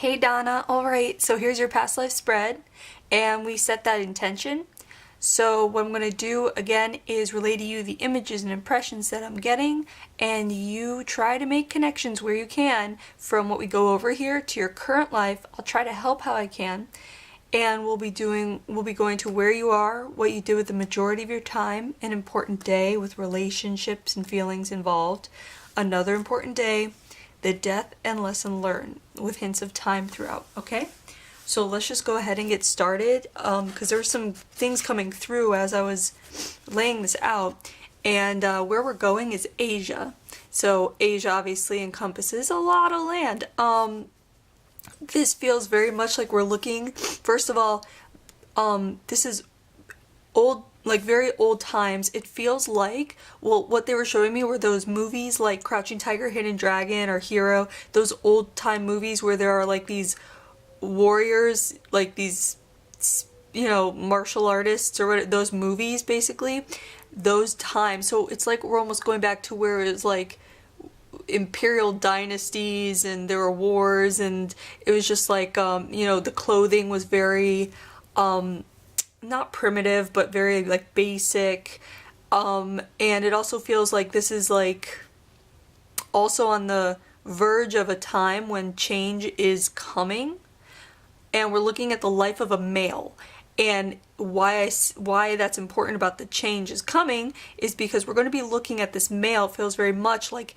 Hey Donna, alright, so here's your past life spread, and we set that intention. So what I'm going to do again is relay to you the images and impressions that I'm getting, and you try to make connections where you can from what we go over here to your current life. I'll try to help how I can, and we'll be going to where you are, what you did with the majority of your time, an important day with relationships and feelings involved, another important day, the death and lesson learned with hints of time throughout, okay? So let's just go ahead and get started because there were some things coming through as I was laying this out, and where we're going is Asia. So Asia obviously encompasses a lot of land. This feels very much like we're looking, first of all, this is old, like very old times. It feels like, well, what they were showing me were those movies like Crouching Tiger, Hidden Dragon, or Hero, those old time movies where there are like these warriors, like these, martial artists or what, those movies basically, those times. So it's like we're almost going back to where it's like imperial dynasties and there were wars, and it was just like, the clothing was very, not primitive, but very like basic. And it also feels like this is like also on the verge of a time when change is coming, and we're looking at the life of a male. And why that's important about the change is coming is because we're going to be looking at this male. It feels very much like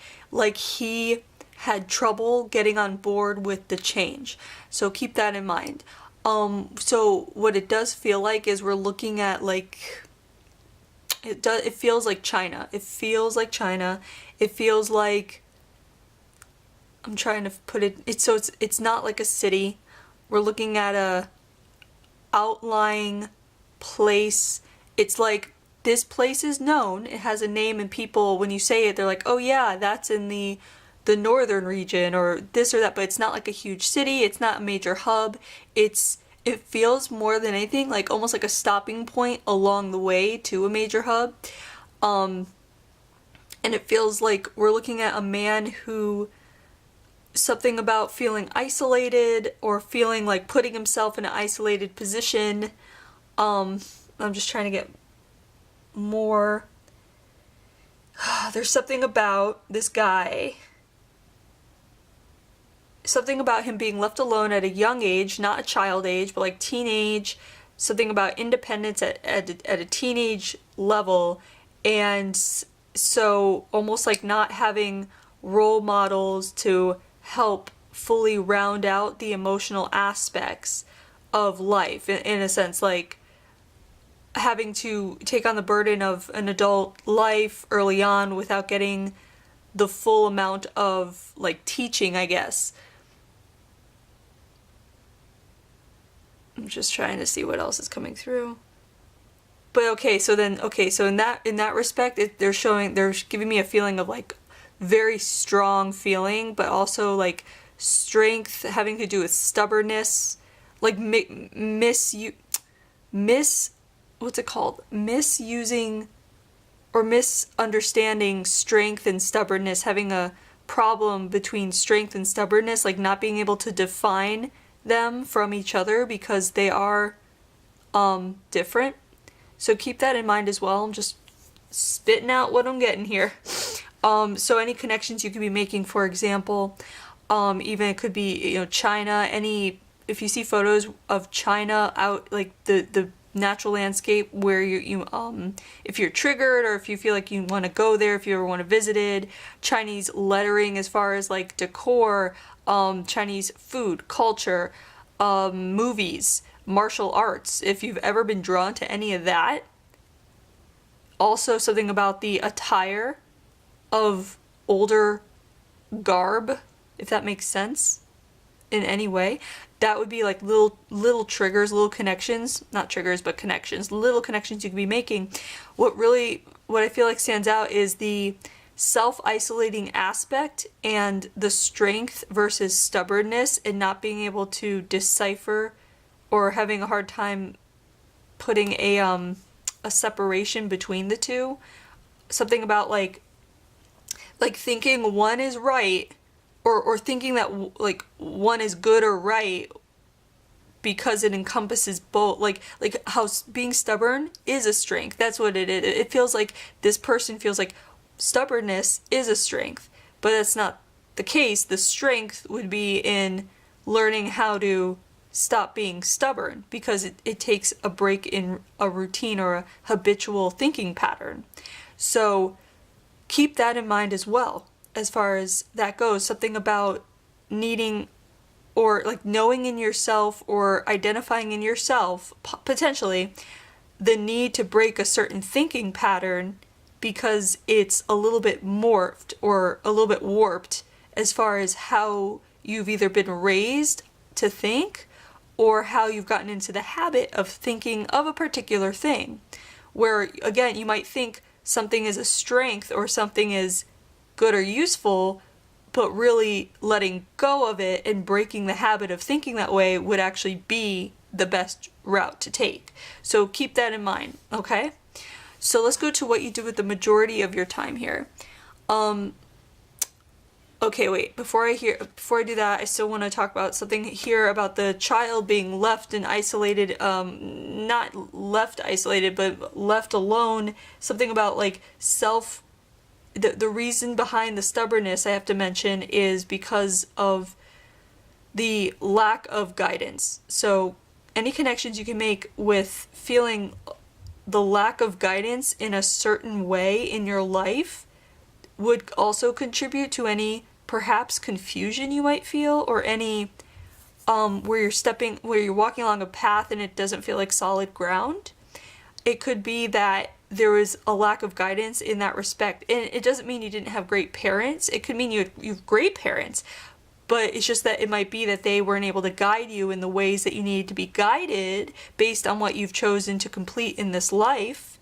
he had trouble getting on board with the change. So keep that in mind. So what it does feel like is we're looking at like, it feels like China. It feels like China. It feels like, I'm trying to put it, it's not like a city. We're looking at a outlying place. It's like this place is known. It has a name, and people, when you say it, they're like, oh yeah, that's in the northern region or this or that, but it's not like a huge city. It's not a major hub. It feels more than anything like almost like a stopping point along the way to a major hub. And it feels like we're looking at a man who, something about feeling isolated or feeling like putting himself in an isolated position. I'm just trying to get more. There's something about this guy. Something about him being left alone at a young age, not a child age, but like teenage. Something about independence at a teenage level. And so almost like not having role models to help fully round out the emotional aspects of life, in a sense, like having to take on the burden of an adult life early on without getting the full amount of like teaching, I guess. I'm just trying to see what else is coming through. But so in that respect, they're giving me a feeling of like very strong feeling, but also like strength having to do with stubbornness, like misusing or misunderstanding strength and stubbornness, having a problem between strength and stubbornness, like not being able to define them from each other because they are different. So keep that in mind as well. I'm just spitting out what I'm getting here. So any connections you could be making, for example, even it could be, China, if you see photos of China out, like the natural landscape where if you're triggered or if you feel like you want to go there, if you ever want to visit it, Chinese lettering as far as like decor, Chinese food, culture, movies, martial arts, if you've ever been drawn to any of that. Also something about the attire of older garb, if that makes sense in any way. That would be like little triggers, little connections, not triggers, but connections, little connections you could be making. What I feel like stands out is the self-isolating aspect and the strength versus stubbornness, and not being able to decipher or having a hard time putting a separation between the two. Something about like thinking one is right or thinking that like one is good or right because it encompasses both, like how being stubborn is a strength. That's what it is. It feels like this person feels like stubbornness is a strength, but that's not the case. The strength would be in learning how to stop being stubborn, because it takes a break in a routine or a habitual thinking pattern. So keep that in mind as well, as far as that goes. Something about needing, or like knowing in yourself or identifying in yourself potentially the need to break a certain thinking pattern because it's a little bit morphed or a little bit warped as far as how you've either been raised to think or how you've gotten into the habit of thinking of a particular thing. Where, again, you might think something is a strength or something is good or useful, but really letting go of it and breaking the habit of thinking that way would actually be the best route to take. So keep that in mind, okay? So let's go to what you do with the majority of your time here. Okay, wait, before I do that, I still want to talk about something here about the child being left and isolated, not left isolated, but left alone. Something about like the reason behind the stubbornness I have to mention is because of the lack of guidance. So any connections you can make with feeling the lack of guidance in a certain way in your life would also contribute to any perhaps confusion you might feel, or any where you're walking along a path and it doesn't feel like solid ground. It could be that there was a lack of guidance in that respect, and it doesn't mean you didn't have great parents. It could mean you have great parents, but it's just that it might be that they weren't able to guide you in the ways that you needed to be guided based on what you've chosen to complete in this life.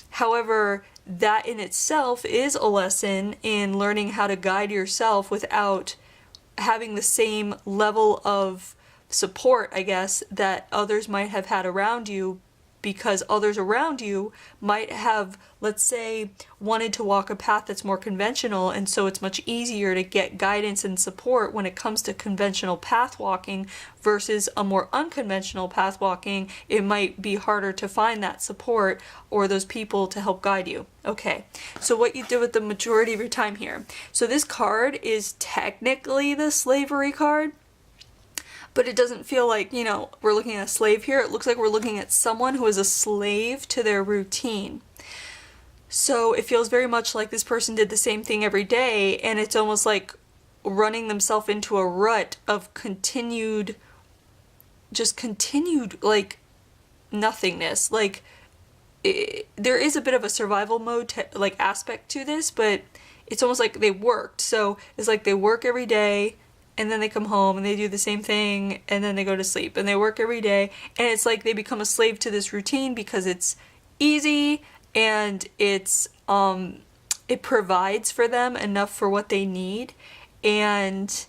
However, that in itself is a lesson in learning how to guide yourself without having the same level of support, I guess, that others might have had around you, because others around you might have, let's say, wanted to walk a path that's more conventional, and so it's much easier to get guidance and support when it comes to conventional path walking versus a more unconventional path walking. It might be harder to find that support or those people to help guide you. Okay, so what you do with the majority of your time here. So this card is technically the slavery card, but it doesn't feel like, we're looking at a slave here. It looks like we're looking at someone who is a slave to their routine. So it feels very much like this person did the same thing every day, and it's almost like running themselves into a rut of continued like nothingness. Like there is a bit of a survival mode like aspect to this, but it's almost like they worked. So it's like they work every day, and then they come home and they do the same thing, and then they go to sleep, and they work every day, and it's like they become a slave to this routine because it's easy and it provides for them enough for what they need, and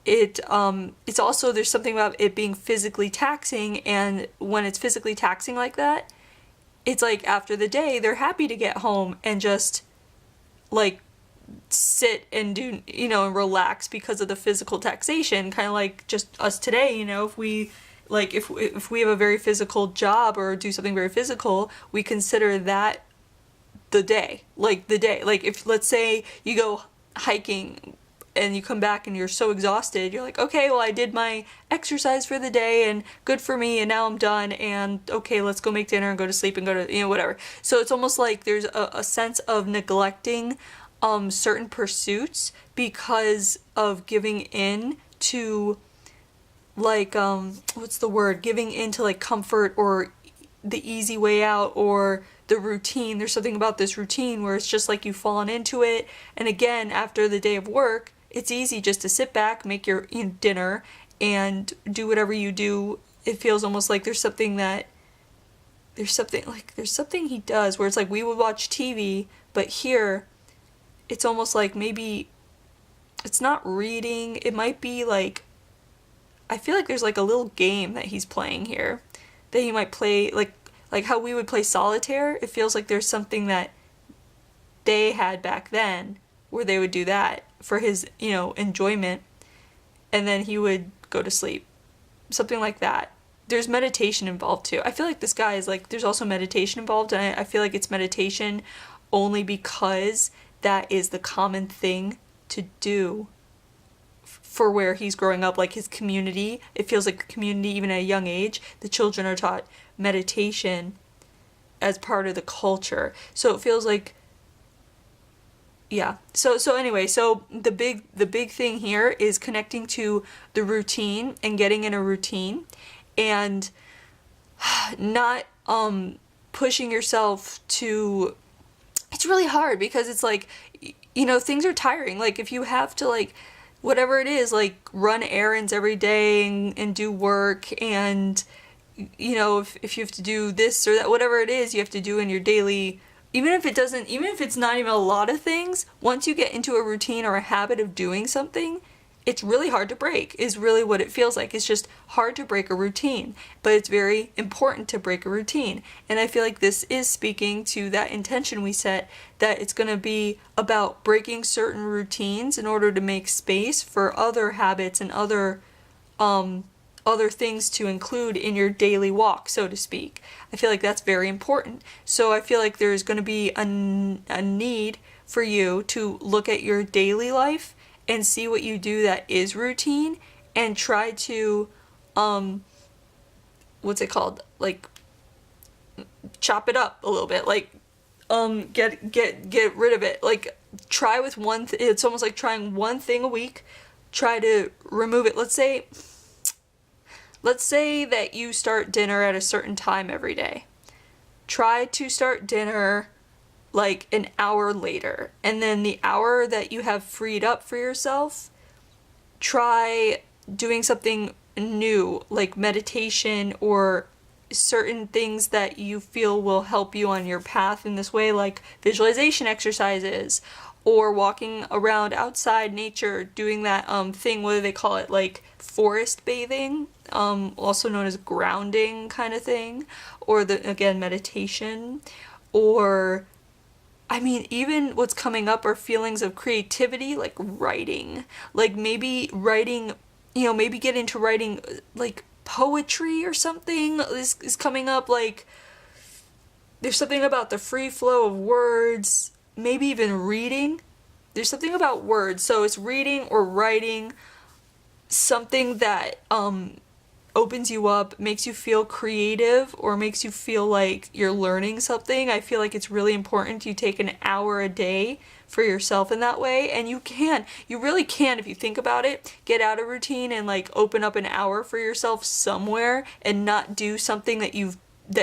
it's also, there's something about it being physically taxing, and when it's physically taxing like that, it's like after the day they're happy to get home and just like sit and do, and relax because of the physical taxation, kind of like just us today. If we if we have a very physical job or do something very physical, we consider that the day. Like if, let's say, you go hiking and you come back and you're so exhausted, you're like, okay, well, I did my exercise for the day and good for me, and now I'm done, and okay, let's go make dinner and go to sleep and go to, whatever. So it's almost like there's a sense of neglecting certain pursuits because of giving in to giving into like comfort or the easy way out or the routine. There's something about this routine where it's just like you've fallen into it, and again, after the day of work, it's easy just to sit back, make your dinner, and do whatever you do. It feels almost like there's something he does where it's like we would watch TV, but here it's almost like maybe it's not reading. It might be like, I feel like there's like a little game that he's playing here that he might play, like how we would play solitaire. It feels like there's something that they had back then where they would do that for his, enjoyment. and then he would go to sleep. Something like that. There's meditation involved too. I feel like this guy is like, there's also meditation involved, and I feel like it's meditation only because that is the common thing to do for where he's growing up, like his community. It feels like a community, even at a young age, the children are taught meditation as part of the culture. So it feels like, yeah. So anyway, so the big thing here is connecting to the routine and getting in a routine, and not pushing yourself to, it's really hard because it's like, you know, things are tiring. Like if you have to, like, whatever it is, like run errands every day and do work, and you know, if you have to do this or that, whatever it is you have to do in your daily, even if it's not even a lot of things, once you get into a routine or a habit of doing something, it's really hard to break, is really what it feels like. It's just hard to break a routine, but it's very important to break a routine. And I feel like this is speaking to that intention we set, that it's going to be about breaking certain routines in order to make space for other habits and other things to include in your daily walk, so to speak. I feel like that's very important. So I feel like there's going to be a need for you to look at your daily life and see what you do that is routine, and try to, what's it called? Like, chop it up a little bit. Like, get rid of it. Like, try with one, it's almost like trying one thing a week. Try to remove it. Let's say that you start dinner at a certain time every day. Try to start dinner like an hour later, and then the hour that you have freed up for yourself, try doing something new, like meditation or certain things that you feel will help you on your path in this way, like visualization exercises, or walking around outside nature, doing that thing, what do they call it, like forest bathing, also known as grounding kind of thing, or again meditation, or I mean, even what's coming up are feelings of creativity, like writing. Like maybe writing, you know, maybe get into writing like poetry or something is coming up. Like there's something about the free flow of words, maybe even reading. There's something about words. So it's reading or writing something that opens you up, makes you feel creative, or makes you feel like you're learning something. I feel like it's really important you take an hour a day for yourself in that way, and you really can, if you think about it, get out of routine and like open up an hour for yourself somewhere and not do something that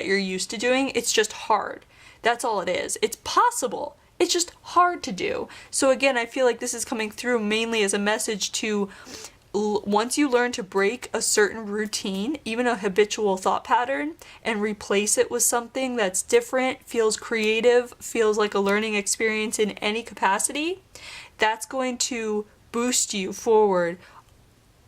you're used to doing. It's just hard. That's all it is. It's possible. It's just hard to do. So again, I feel like this is coming through mainly as a message to, once you learn to break a certain routine, even a habitual thought pattern, and replace it with something that's different, feels creative, feels like a learning experience in any capacity, that's going to boost you forward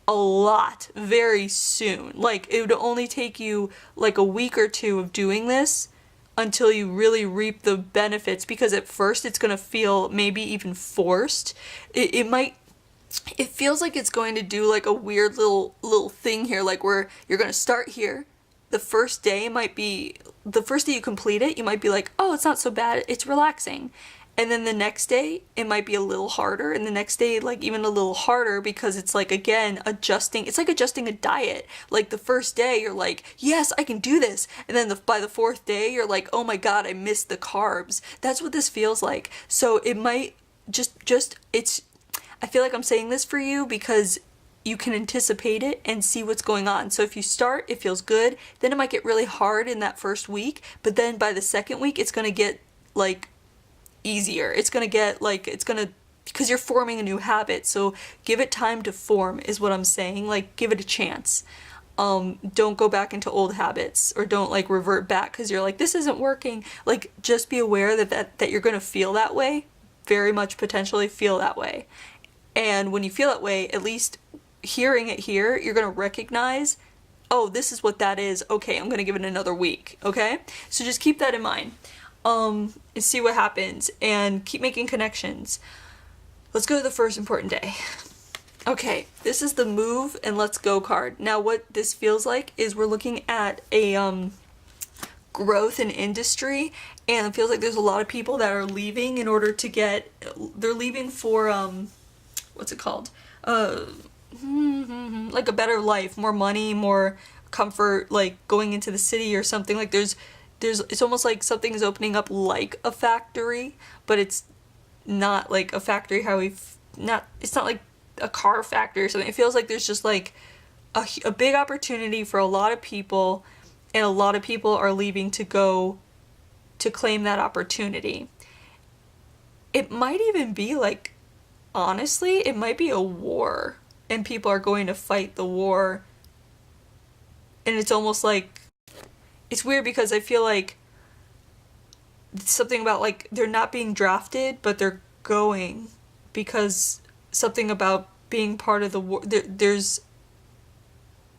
a lot very soon. Like it would only take you like a week or two of doing this until you really reap the benefits, because at first it's going to feel maybe even forced. It feels like it's going to do like a weird little thing here, like where you're going to start here. The first day you complete it, you might be like, oh, it's not so bad, it's relaxing. And then the next day, it might be a little harder, and the next day, like even a little harder, because it's like, again, it's like adjusting a diet. Like the first day, you're like, yes, I can do this. And then by the fourth day, you're like, oh my God, I missed the carbs. That's what this feels like. So it might I feel like I'm saying this for you because you can anticipate it and see what's going on. So if you start, it feels good. Then it might get really hard in that first week, but then by the second week, it's going to get like easier. It's going to get like, because you're forming a new habit. So give it time to form is what I'm saying. Like give it a chance. Don't go back into old habits, or don't like revert back because you're like, this isn't working. Like just be aware that you're going to feel that way, very much potentially feel that way. And when you feel that way, at least hearing it here, you're going to recognize, oh, this is what that is. Okay, I'm going to give it another week. Okay? So just keep that in mind. And see what happens, and keep making connections. Let's go to the first important day. Okay, this is the move and let's go card. Now what this feels like is we're looking at a growth in industry, and it feels like there's a lot of people that are leaving in order to get, they're leaving for what's it called? Like a better life, more money, more comfort, like going into the city or something. Like there's it's almost like something is opening up like a factory, but it's not like a factory how it's not like a car factory or something. It feels like there's just like a big opportunity for a lot of people, and a lot of people are leaving to go to claim that opportunity. It might even be like, honestly, it might be a war, and people are going to fight the war. And it's almost like, it's weird because I feel like something about like they're not being drafted, but they're going because something about being part of the war. There's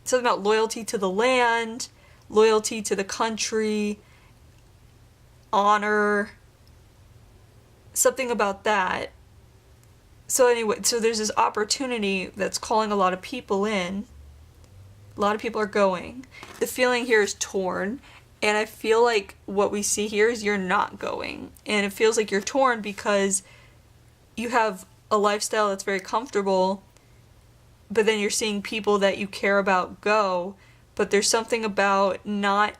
something about loyalty to the land, loyalty to the country, honor, something about that. So anyway, so there's this opportunity that's calling a lot of people in. A lot of people are going. The feeling here is torn, and I feel like what we see here is you're not going. And it feels like you're torn because you have a lifestyle that's very comfortable, but then you're seeing people that you care about go, but there's something about not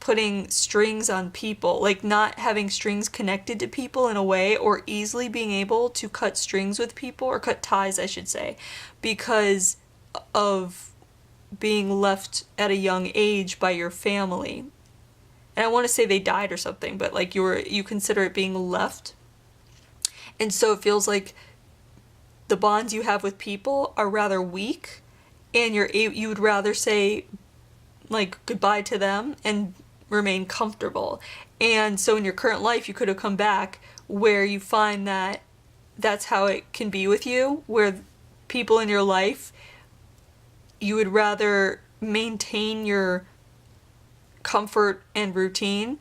putting strings on people, like not having strings connected to people in a way, or easily being able to cut strings with people, or cut ties, I should say, because of being left at a young age by your family. And I want to say they died or something, but like you consider it being left. And so it feels like the bonds you have with people are rather weak, and you would rather say like goodbye to them and remain comfortable. And so in your current life you could have come back where you find that that's how it can be with you, where people in your life, you would rather maintain your comfort and routine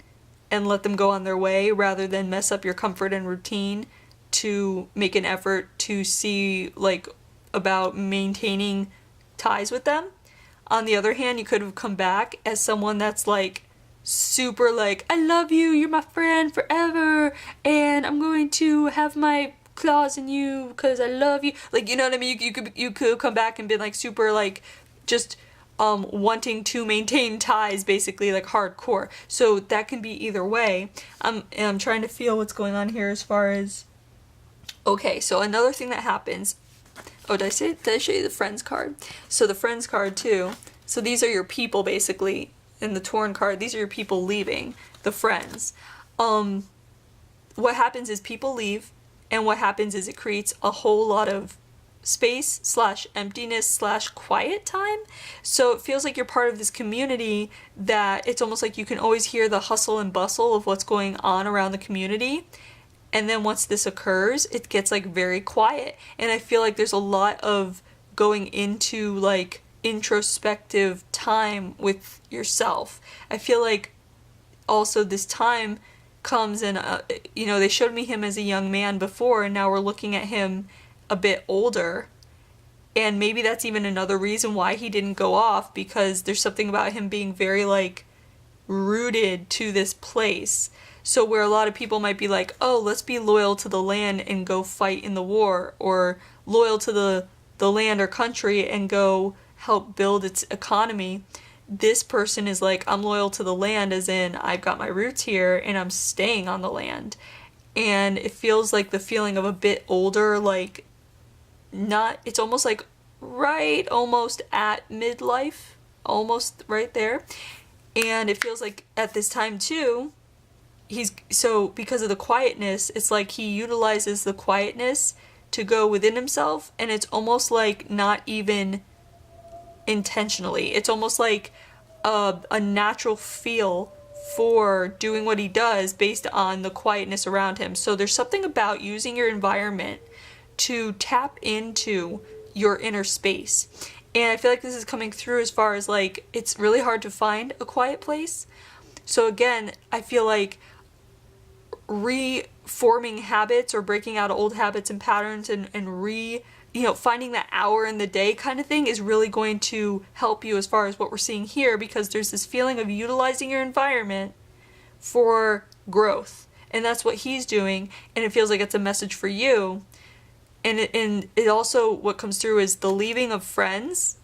and let them go on their way rather than mess up your comfort and routine to make an effort to see like about maintaining ties with them. On the other hand, you could have come back as someone that's like super like, I love you, you're my friend forever, and I'm going to have my claws in you because I love you. Like, you know what I mean? You could come back and be like super like just wanting to maintain ties, basically like hardcore. So that can be either way. And I'm trying to feel what's going on here as far as, okay, so another thing that happens. Oh, did I show you the friends card? So the friends card too. So these are your people basically in the torn card. These are your people leaving, the friends. What happens is people leave, and what happens is it creates a whole lot of space / emptiness / quiet time. So it feels like you're part of this community that it's almost like you can always hear the hustle and bustle of what's going on around the community. And then once this occurs, it gets like very quiet. And I feel like there's a lot of going into like introspective time with yourself. I feel like also this time comes and, they showed me him as a young man before, and now we're looking at him a bit older. And maybe that's even another reason why he didn't go off, because there's something about him being very like rooted to this place. So where a lot of people might be like, oh, let's be loyal to the land and go fight in the war, or loyal to the land or country and go help build its economy. This person is like, I'm loyal to the land, as in I've got my roots here and I'm staying on the land. And it feels like the feeling of a bit older, like not, it's almost like right almost at midlife, almost right there. And it feels like at this time too, so because of the quietness, it's like he utilizes the quietness to go within himself, and it's almost like not even intentionally. It's almost like a natural feel for doing what he does based on the quietness around him. So there's something about using your environment to tap into your inner space. And I feel like this is coming through as far as like, it's really hard to find a quiet place. So again, I feel like reforming habits or breaking out of old habits and patterns and finding that hour in the day kind of thing is really going to help you as far as what we're seeing here, because there's this feeling of utilizing your environment for growth. And that's what he's doing, and it feels like it's a message for you. And it also, what comes through is the leaving of friends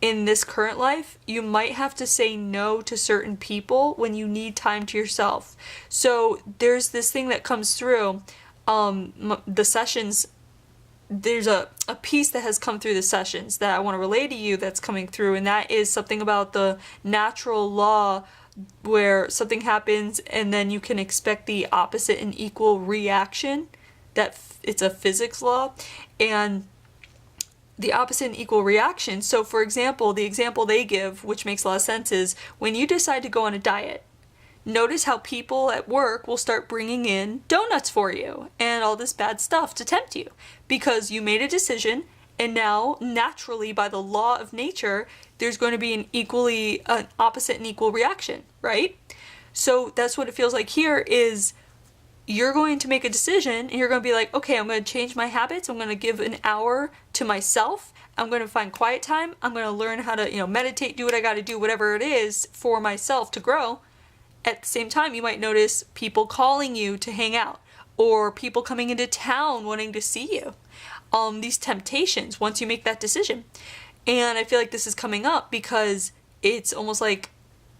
in this current life. You might have to say no to certain people when you need time to yourself. So there's this thing that comes through, the sessions. There's a piece that has come through the sessions that I want to relay to you that's coming through, and that is something about the natural law where something happens and then you can expect the opposite and equal reaction. That it's a physics law, and the opposite and equal reaction. So for example, the example they give, which makes a lot of sense, is when you decide to go on a diet, notice how people at work will start bringing in donuts for you and all this bad stuff to tempt you, because you made a decision, and now naturally by the law of nature there's going to be an opposite and equal reaction, right? So that's what it feels like here is you're going to make a decision and you're going to be like, okay, I'm going to change my habits. I'm going to give an hour to myself. I'm going to find quiet time. I'm going to learn how to, meditate, do what I got to do, whatever it is for myself to grow. At the same time, you might notice people calling you to hang out, or people coming into town wanting to see you. These temptations once you make that decision. And I feel like this is coming up because it's almost like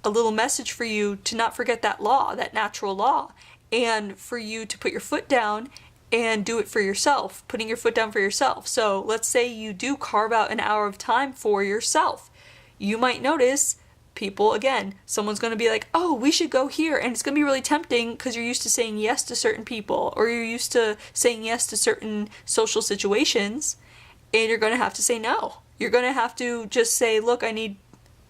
a little message for you to not forget that law, that natural law, and for you to put your foot down and do it for yourself, putting your foot down for yourself. So let's say you do carve out an hour of time for yourself. You might notice people, again, someone's going to be like, oh, we should go here, and it's going to be really tempting because you're used to saying yes to certain people, or you're used to saying yes to certain social situations, and you're going to have to say no. You're going to have to just say, look, I need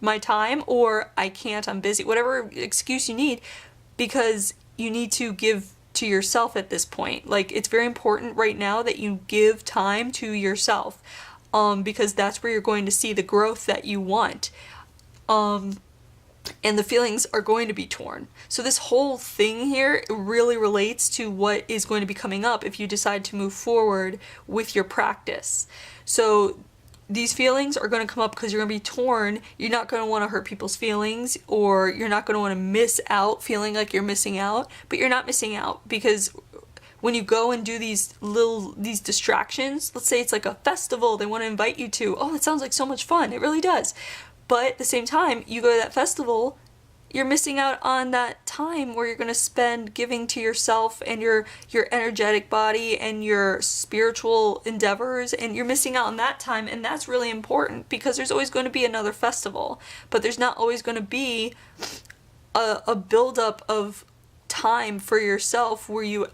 my time, or I can't, I'm busy, whatever excuse you need, because you need to give to yourself at this point. Like, it's very important right now that you give time to yourself, because that's where you're going to see the growth that you want. And the feelings are going to be torn. So this whole thing here really relates to what is going to be coming up if you decide to move forward with your practice. So these feelings are going to come up because you're going to be torn. You're not going to want to hurt people's feelings, or you're not going to want to miss out, feeling like you're missing out, but you're not missing out, because when you go and do these distractions, let's say it's like a festival they want to invite you to. Oh, it sounds like so much fun. It really does. But at the same time, you go to that festival, you're missing out on that time where you're going to spend giving to yourself and your energetic body and your spiritual endeavors, and you're missing out on that time, and that's really important because there's always going to be another festival, but there's not always going to be a buildup of time for yourself where you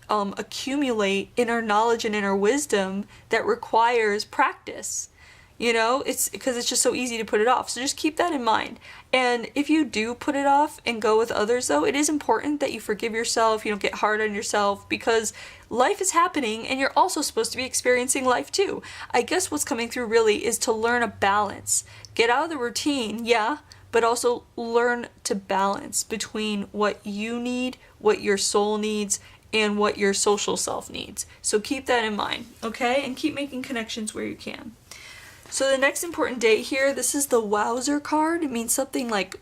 accumulate inner knowledge and inner wisdom that requires practice. It's because it's just so easy to put it off. So just keep that in mind. And if you do put it off and go with others, though, it is important that you forgive yourself, you don't get hard on yourself, because life is happening and you're also supposed to be experiencing life too. I guess what's coming through really is to learn a balance. Get out of the routine, yeah, but also learn to balance between what you need, what your soul needs, and what your social self needs. So keep that in mind, okay? And keep making connections where you can. So the next important date here, this is the Wowzer card. It means something like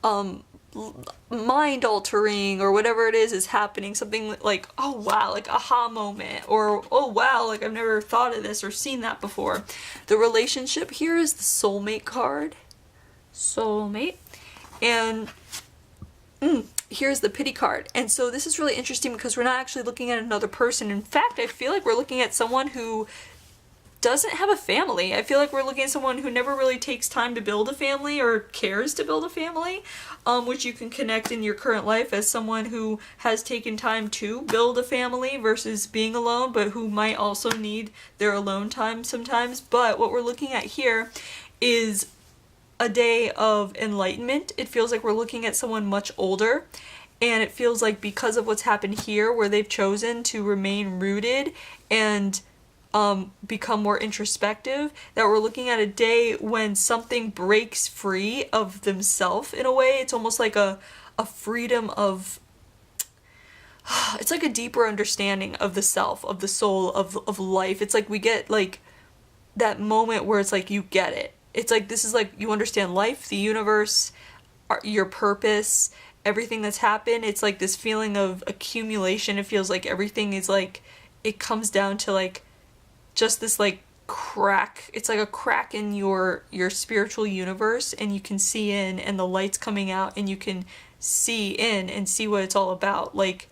mind altering, or whatever it is happening. Something like, oh wow, like aha moment, or oh wow, like I've never thought of this or seen that before. The relationship here is the soulmate card. Soulmate. And here's the pity card. And so this is really interesting because we're not actually looking at another person. In fact, I feel like we're looking at someone who doesn't have a family. I feel like we're looking at someone who never really takes time to build a family or cares to build a family, which you can connect in your current life as someone who has taken time to build a family versus being alone, but who might also need their alone time sometimes. But what we're looking at here is a day of enlightenment. It feels like we're looking at someone much older, and it feels like because of what's happened here, where they've chosen to remain rooted and become more introspective, that we're looking at a day when something breaks free of themselves in a way. It's almost like a freedom of, it's like a deeper understanding of the self, of the soul, of life. It's like we get like that moment where it's like you get it. It's like this is like you understand life, the universe, your purpose, everything that's happened. It's like this feeling of accumulation. It feels like everything is like, it comes down to like just this like crack. It's like a crack in your spiritual universe, and you can see in, and the light's coming out, and you can see in and see what it's all about. Like,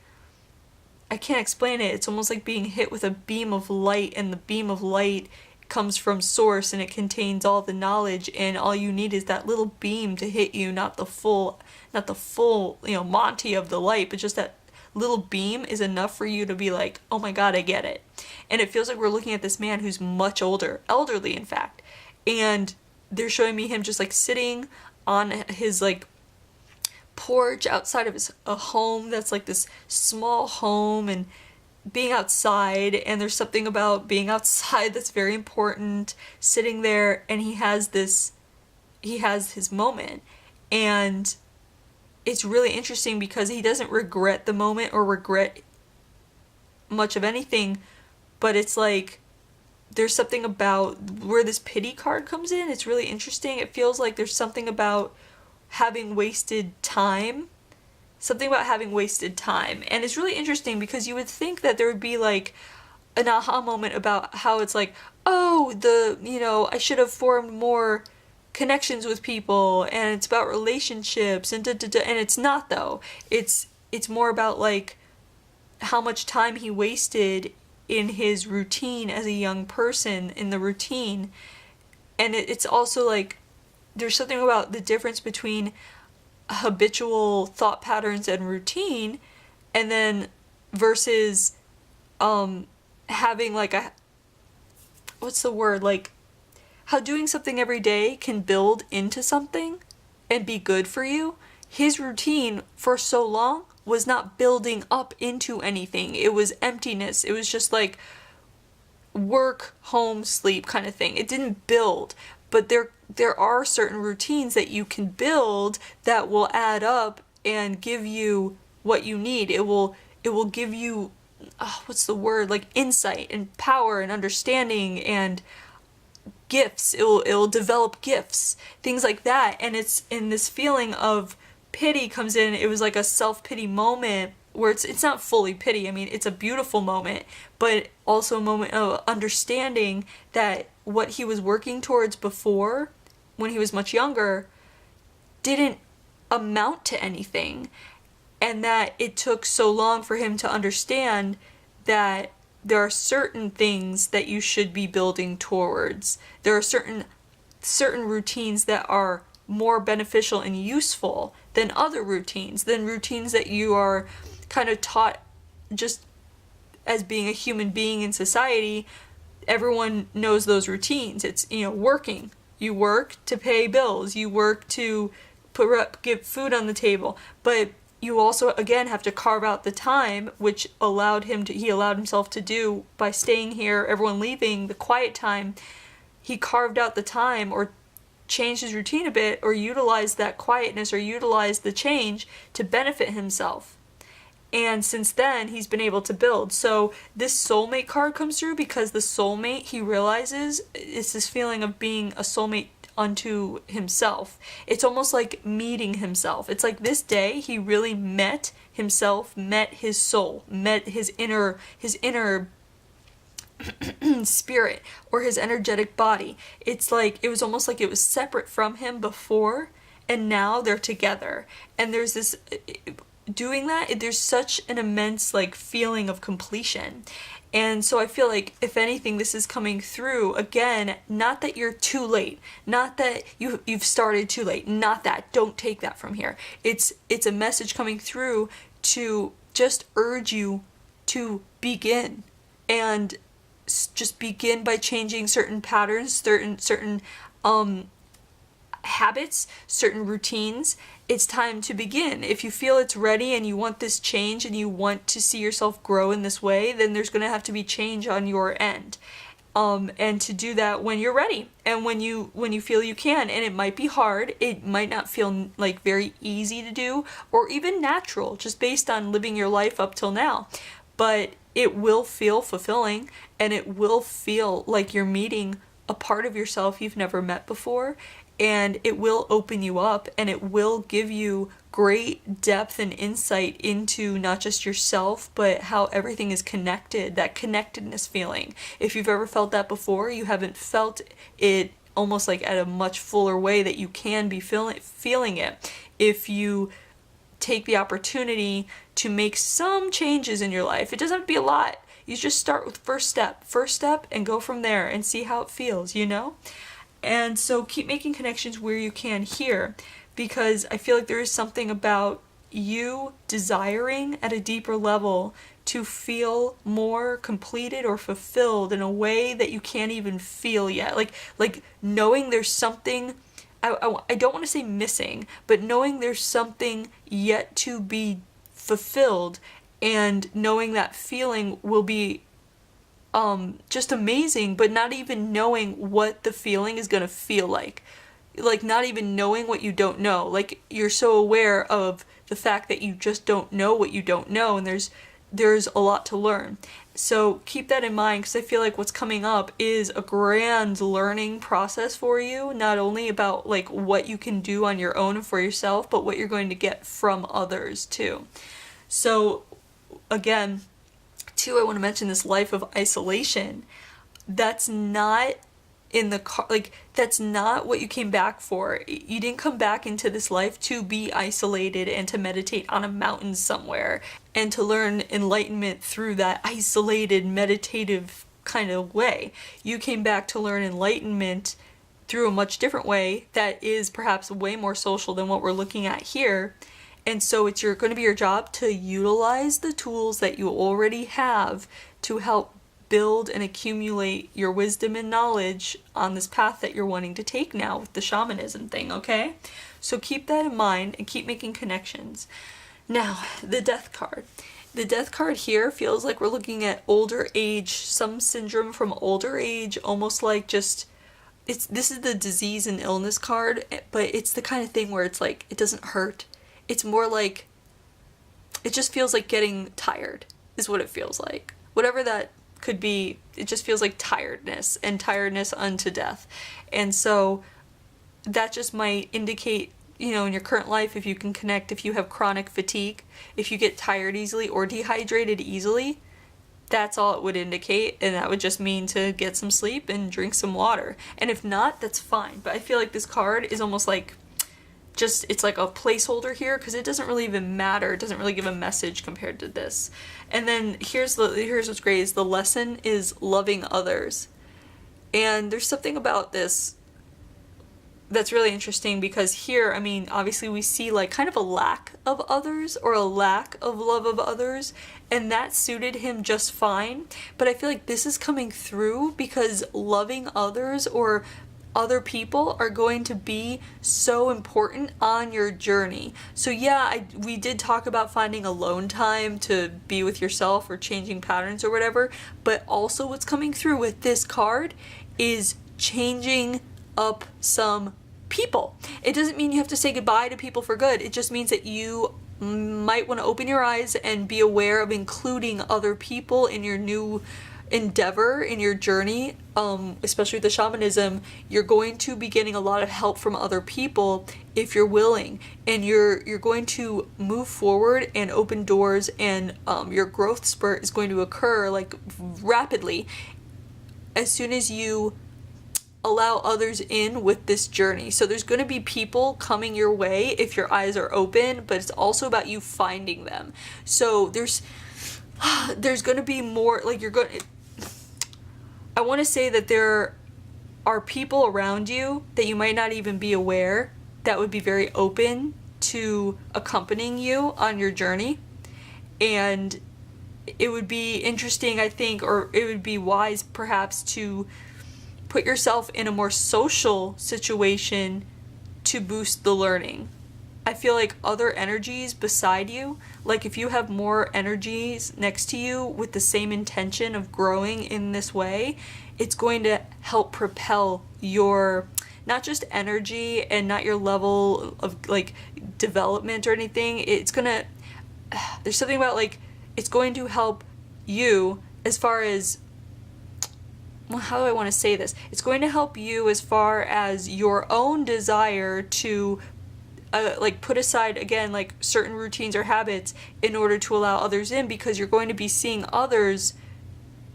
I can't explain it. It's almost like being hit with a beam of light, and the beam of light comes from source, and it contains all the knowledge, and all you need is that little beam to hit you, not the full, Monty of the light, but just that little beam is enough for you to be like, oh my god, I get it. And it feels like we're looking at this man who's much older, elderly in fact, and they're showing me him just like sitting on his like porch outside of his a home that's like this small home, and being outside, and there's something about being outside that's very important, sitting there, and he has his moment. And it's really interesting because he doesn't regret the moment or regret much of anything, but it's like there's something about where this pity card comes in. It's really interesting. It feels like there's something about having wasted time. Something about having wasted time. And it's really interesting because you would think that there would be like an aha moment about how it's like, oh, I should have formed more connections with people, and it's about relationships, and and it's not though. It's more about like how much time he wasted in his routine as a young person, in the routine. And it's also like there's something about the difference between habitual thought patterns and routine, and then versus having like like how doing something every day can build into something and be good for you. His routine for so long was not building up into anything. It was emptiness. It was just like work, home, sleep kind of thing. It didn't build. But there are certain routines that you can build that will add up and give you what you need. It will give you like insight and power and understanding and gifts. It'll develop gifts, things like that. And it's in this feeling of pity comes in. It was like a self-pity moment where it's not fully pity. I mean, it's a beautiful moment, but also a moment of understanding that what he was working towards before, when he was much younger, didn't amount to anything, and that it took so long for him to understand that there are certain things that you should be building towards. There are certain routines that are more beneficial and useful than other routines, than routines that you are kind of taught just as being a human being in society. Everyone knows those routines. It's, working. You work to pay bills. You work to get food on the table. But you also, again, have to carve out the time, which he allowed himself to do by staying here, everyone leaving, the quiet time. He carved out the time, or changed his routine a bit, or utilized that quietness, or utilized the change to benefit himself. And since then, he's been able to build. So this soulmate card comes through because the soulmate, he realizes, it's this feeling of being a soulmate unto himself. It's almost like meeting himself. It's like this day, he really met himself, met his soul, met his inner spirit, or his energetic body. It's like, it was almost like it was separate from him before, and now they're together. And there's this... doing that, there's such an immense like feeling of completion. And so I feel like, if anything, this is coming through, again, not that you're too late, not that you've started too late, not that, don't take that from here. It's a message coming through to just urge you to begin, and just begin by changing certain patterns, certain habits, certain routines. It's time to begin. If you feel it's ready and you want this change and you want to see yourself grow in this way, then there's going to have to be change on your end. and to do that when you're ready and when you feel you can. And it might be hard, it might not feel like very easy to do or even natural just based on living your life up till now, but it will feel fulfilling and it will feel like you're meeting a part of yourself you've never met before, and it will open you up and it will give you great depth and insight into not just yourself, but how everything is connected, that connectedness feeling. If you've ever felt that before, you haven't felt it almost like at a much fuller way that you can be feeling it if you take the opportunity to make some changes in your life. It doesn't have to be a lot. You just start with first step and go from there and see how it feels, you know? And so keep making connections where you can here, because I feel like there is something about you desiring at a deeper level to feel more completed or fulfilled in a way that you can't even feel yet. Like knowing there's something, I don't want to say missing, but knowing there's something yet to be fulfilled, and knowing that feeling will be just amazing, but not even knowing what the feeling is going to feel like not even knowing what you don't know. Like, you're so aware of the fact that you just don't know what you don't know, and there's a lot to learn. So keep that in mind, because I feel like what's coming up is a grand learning process for you, not only about like what you can do on your own and for yourself, but what you're going to get from others too. So again, too, I want to mention this life of isolation. That's not in the car, like, that's not what you came back for. You didn't come back into this life to be isolated and to meditate on a mountain somewhere and to learn enlightenment through that isolated meditative kind of way. You came back to learn enlightenment through a much different way that is perhaps way more social than what we're looking at here. And so it's going to be your job to utilize the tools that you already have to help build and accumulate your wisdom and knowledge on this path that you're wanting to take now with the shamanism thing, okay? So keep that in mind and keep making connections. Now, the death card. The death card here feels like we're looking at older age, some syndrome from older age, almost like just, this is the disease and illness card, but it's the kind of thing where it's like, it doesn't hurt. It's more like, it just feels like getting tired is what it feels like. Whatever that could be, it just feels like tiredness, and tiredness unto death. And so that just might indicate, you know, in your current life, if you can connect, if you have chronic fatigue, if you get tired easily or dehydrated easily, that's all it would indicate, and that would just mean to get some sleep and drink some water. And if not, that's fine. But I feel like this card is almost like just, it's like a placeholder here, because it doesn't really even matter. It doesn't really give a message compared to this. And then here's what's great, is the lesson is loving others. And there's something about this that's really interesting, because here, I mean, obviously we see like kind of a lack of others, or a lack of love of others, and that suited him just fine. But I feel like this is coming through because loving others or other people are going to be so important on your journey. So yeah, we did talk about finding alone time to be with yourself or changing patterns or whatever, but also what's coming through with this card is changing up some people. It doesn't mean you have to say goodbye to people for good. It just means that you might want to open your eyes and be aware of including other people in your new endeavor, in your journey, especially with the shamanism. You're going to be getting a lot of help from other people if you're willing, and you're going to move forward and open doors, and your growth spurt is going to occur like rapidly as soon as you allow others in with this journey. So there's going to be people coming your way if your eyes are open, but it's also about you finding them. So there's going to be more, like, I want to say that there are people around you that you might not even be aware that would be very open to accompanying you on your journey. And it would be interesting, I think, or it would be wise perhaps to put yourself in a more social situation to boost the learning. I feel like other energies beside you, like if you have more energies next to you with the same intention of growing in this way, it's going to help propel your, not just energy and not your level of like development or anything. It's gonna, there's something about like, it's going to help you as far as, well, how do I want to say this? It's going to help you as far as your own desire to like put aside again like certain routines or habits in order to allow others in, because you're going to be seeing others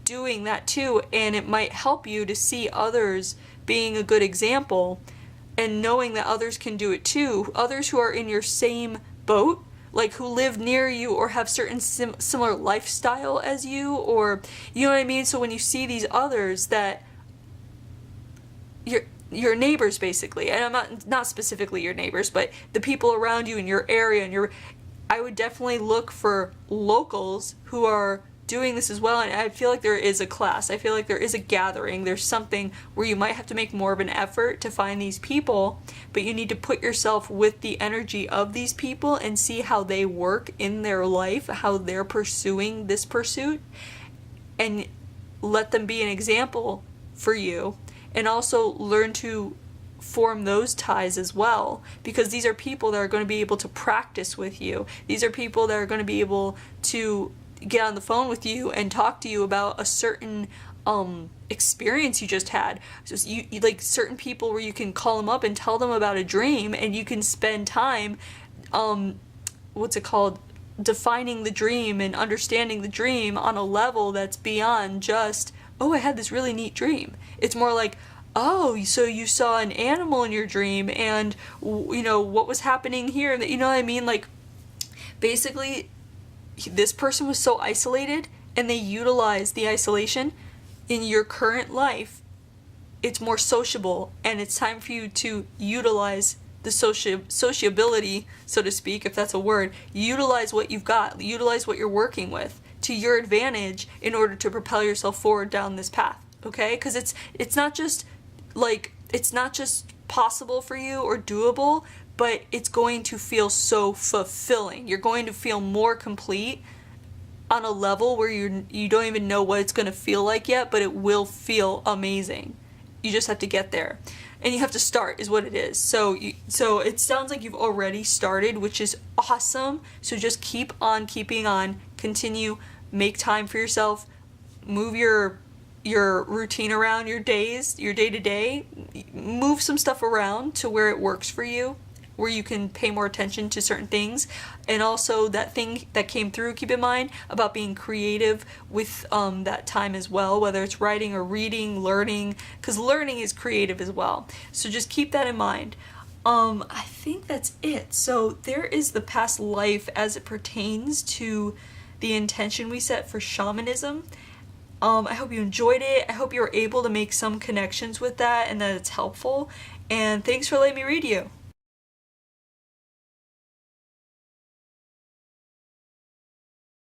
doing that too, and it might help you to see others being a good example and knowing that others can do it too, others who are in your same boat, like who live near you or have certain similar lifestyle as you, or you know what I mean. So when you see these others that your neighbors basically, and I'm not specifically your neighbors, but the people around you in your area, and I would definitely look for locals who are doing this as well. And I feel like there is a class, I feel like there is a gathering, there's something where you might have to make more of an effort to find these people, but you need to put yourself with the energy of these people and see how they work in their life, how they're pursuing this pursuit, and let them be an example for you. And also learn to form those ties as well, because these are people that are going to be able to practice with you. These are people that are going to be able to get on the phone with you and talk to you about a certain experience you just had. So you like certain people where you can call them up and tell them about a dream, and you can spend time defining the dream and understanding the dream on a level that's beyond just, oh, I had this really neat dream. It's more like, oh, so you saw an animal in your dream, and you know what was happening here, and you know what I mean. Like basically this person was so isolated and they utilized the isolation. In your current life, it's more sociable, and it's time for you to utilize the sociability, so to speak, if that's a word. Utilize what you've got, utilize what you're working with to your advantage in order to propel yourself forward down this path. Okay? Because it's not just possible for you or doable, but it's going to feel so fulfilling. You're going to feel more complete on a level where you don't even know what it's going to feel like yet, but it will feel amazing. You just have to get there. And you have to start, is what it is. So it sounds like you've already started, which is awesome. So just keep on keeping on. Continue. Make time for yourself. Move your routine around, your days, your day-to-day. Move some stuff around to where it works for you, where you can pay more attention to certain things. And also that thing that came through, keep in mind about being creative with that time as well, whether it's writing or reading, learning, because learning is creative as well. So just keep that in mind. I think that's it. So there is the past life as it pertains to the intention we set for shamanism. I hope you enjoyed it. I hope you were able to make some connections with that and that it's helpful. And thanks for letting me read you.